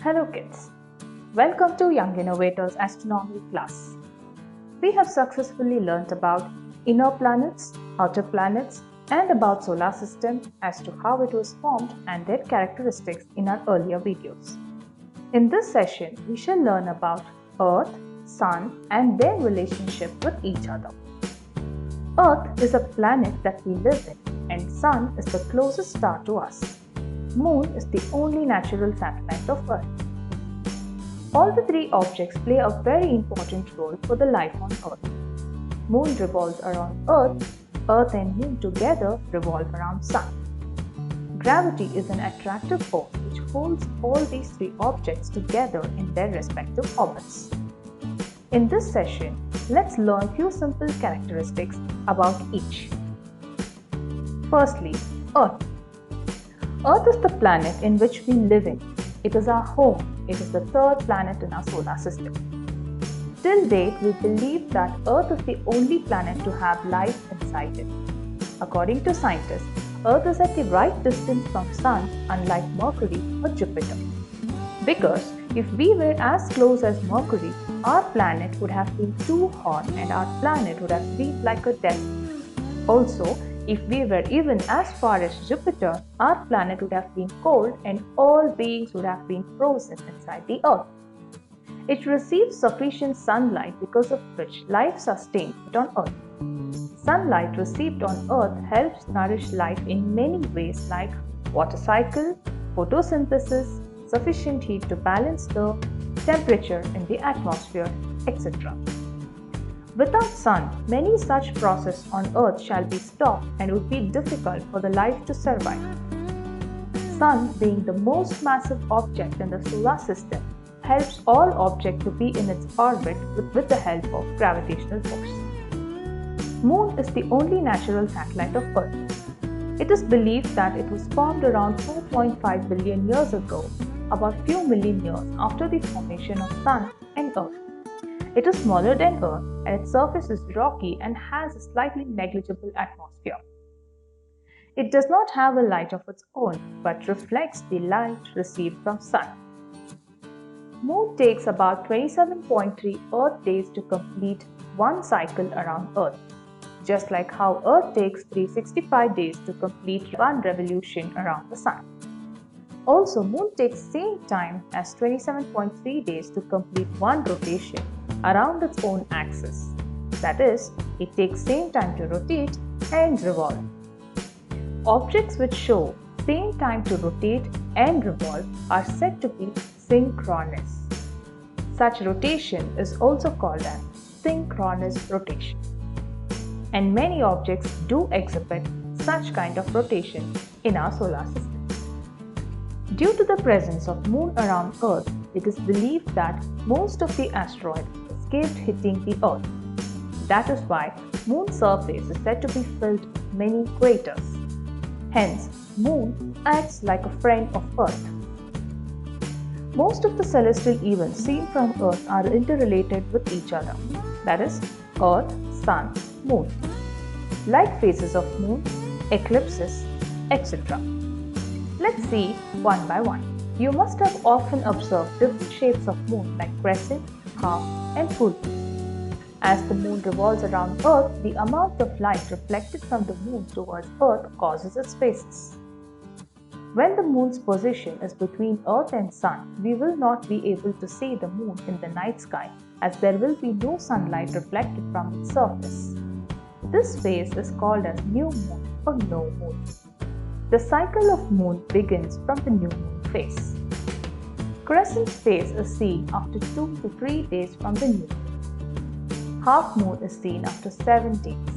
Hello kids, welcome to Young Innovators Astronomy class. We have successfully learnt about inner planets, outer planets and about solar system as to how it was formed and their characteristics in our earlier videos. In this session, we shall learn about Earth, Sun and their relationship with each other. Earth is a planet that we live in and Sun is the closest star to us. Moon is the only natural satellite of Earth. All the three objects play a very important role for the life on Earth. Moon revolves around Earth, Earth and Moon together revolve around Sun. Gravity is an attractive force which holds all these three objects together in their respective orbits. In this session, let's learn few simple characteristics about each. Firstly, Earth. Earth is the planet in which we live in. It is our home. It is the third planet in our solar system. Till date, we believe that Earth is the only planet to have life inside it. According to scientists, Earth is at the right distance from Sun, unlike Mercury or Jupiter. Because if we were as close as Mercury, our planet would have been too hot and our planet would have been like a desert. Also, if we were even as far as Jupiter, our planet would have been cold and all beings would have been frozen inside the Earth. It receives sufficient sunlight because of which life sustains it on Earth. Sunlight received on Earth helps nourish life in many ways like water cycle, photosynthesis, sufficient heat to balance the temperature in the atmosphere, etc. Without Sun, many such processes on Earth shall be stopped and would be difficult for the life to survive. Sun, being the most massive object in the solar system, helps all objects to be in its orbit with the help of gravitational force. Moon is the only natural satellite of Earth. It is believed that it was formed around 4.5 billion years ago, about few million years after the formation of Sun and Earth. It is smaller than Earth and its surface is rocky and has a slightly negligible atmosphere. It does not have a light of its own but reflects the light received from Sun. Moon takes about 27.3 Earth days to complete one cycle around Earth, just like how Earth takes 365 days to complete one revolution around the Sun. Also, Moon takes same time as 27.3 days to complete one rotation around its own axis. That is, it takes same time to rotate and revolve. Objects which show same time to rotate and revolve are said to be synchronous. Such rotation is also called as synchronous rotation. And many objects do exhibit such kind of rotation in our solar system. Due to the presence of Moon around Earth, it is believed that most of the asteroids escaped hitting the Earth. That is why Moon's surface is said to be filled with many craters. Hence, Moon acts like a friend of Earth. Most of the celestial events seen from Earth are interrelated with each other. That is, Earth, Sun, Moon. Like phases of Moon, eclipses, etc. Let's see one by one. You must have often observed different shapes of Moon like crescent, half and full moon. As the Moon revolves around Earth, the amount of light reflected from the Moon towards Earth causes its phases. When the Moon's position is between Earth and Sun, we will not be able to see the Moon in the night sky as there will be no sunlight reflected from its surface. This phase is called as new moon or no moon. The cycle of Moon begins from the new moon phase. Crescent phase is seen after 2 to 3 days from the new moon. Half moon is seen after 7 days.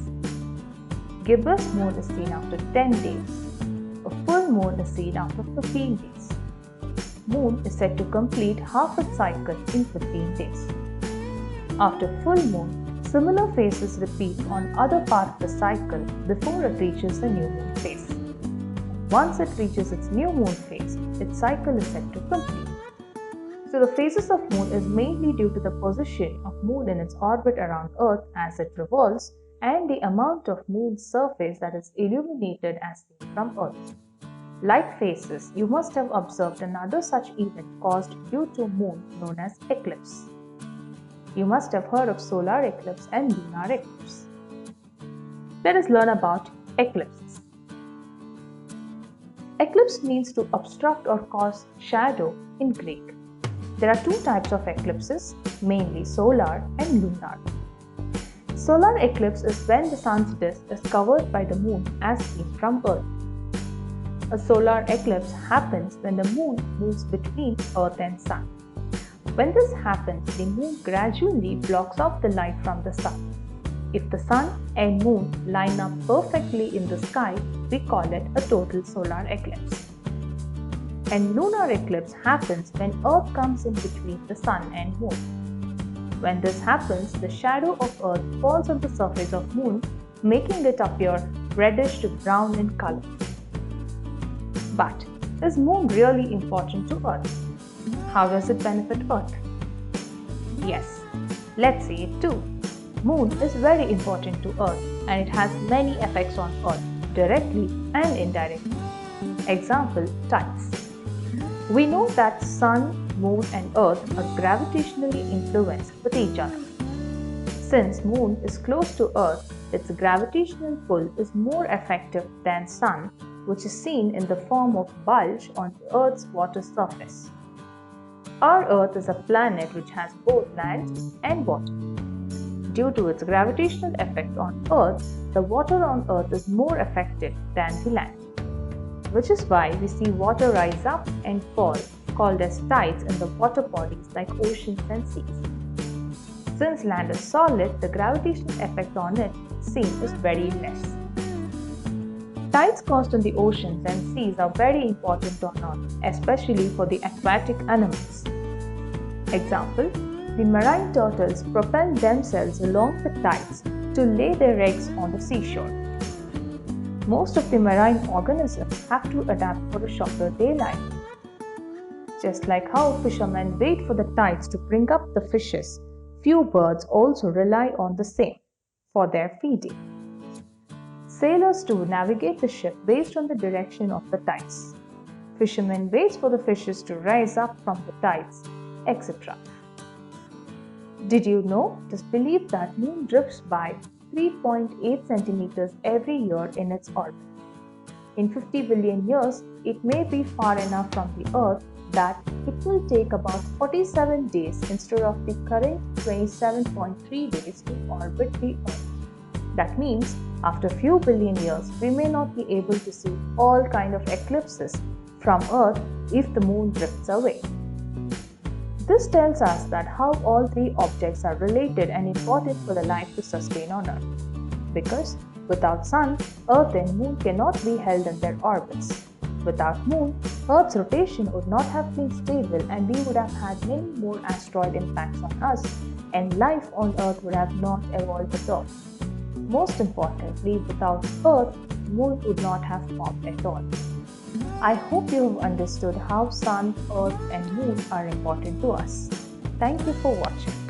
Gibbous moon is seen after 10 days. A full moon is seen after 15 days. Moon is said to complete half its cycle in 15 days. After full moon, similar phases repeat on other part of the cycle before it reaches the new moon phase. Once it reaches its new moon phase, its cycle is said to complete. So the phases of Moon is mainly due to the position of Moon in its orbit around Earth as it revolves and the amount of Moon's surface that is illuminated as seen from Earth. Like phases, you must have observed another such event caused due to moon known as eclipse. You must have heard of solar eclipse and lunar eclipse. Let us learn about eclipses. Eclipse means to obstruct or cause shadow in Greek. There are two types of eclipses, mainly solar and lunar. Solar eclipse is when the sun's disk is covered by the moon as seen from Earth. A solar eclipse happens when the moon moves between Earth and sun. When this happens, the moon gradually blocks off the light from the sun. If the sun and moon line up perfectly in the sky, we call it a total solar eclipse. And lunar eclipse happens when Earth comes in between the sun and moon. When this happens, the shadow of Earth falls on the surface of moon, making it appear reddish to brown in color. But is moon really important to Earth? How does it benefit Earth? Yes, let's see it too. Moon is very important to Earth and it has many effects on Earth, directly and indirectly. Example, tides. We know that Sun, Moon and Earth are gravitationally influenced with each other. Since Moon is close to Earth, its gravitational pull is more effective than Sun, which is seen in the form of bulge on the Earth's water surface. Our Earth is a planet which has both land and water. Due to its gravitational effect on Earth, the water on Earth is more affected than the land, which is why we see water rise up and fall, called as tides in the water bodies like oceans and seas. Since land is solid, the gravitational effect on it seen is very less. Tides caused in the oceans and seas are very important on Earth, especially for the aquatic animals. Example, the marine turtles propel themselves along the tides to lay their eggs on the seashore. Most of the marine organisms have to adapt for a shorter daylight. Just like how fishermen wait for the tides to bring up the fishes, few birds also rely on the same for their feeding. Sailors too navigate the ship based on the direction of the tides. Fishermen wait for the fishes to rise up from the tides, etc. Did you know it is believed that Moon drifts by 3.8 centimeters every year in its orbit? In 50 billion years, it may be far enough from the Earth that it will take about 47 days instead of the current 27.3 days to orbit the Earth. That means after a few billion years, we may not be able to see all kinds of eclipses from Earth if the Moon drifts away. This tells us that how all three objects are related and important for the life to sustain on Earth. Because without Sun, Earth and Moon cannot be held in their orbits. Without Moon, Earth's rotation would not have been stable and we would have had many more asteroid impacts on us, and life on Earth would have not evolved at all. Most importantly, without Earth, Moon would not have formed at all. I hope you have understood how Sun, Earth and Moon are important to us. Thank you for watching.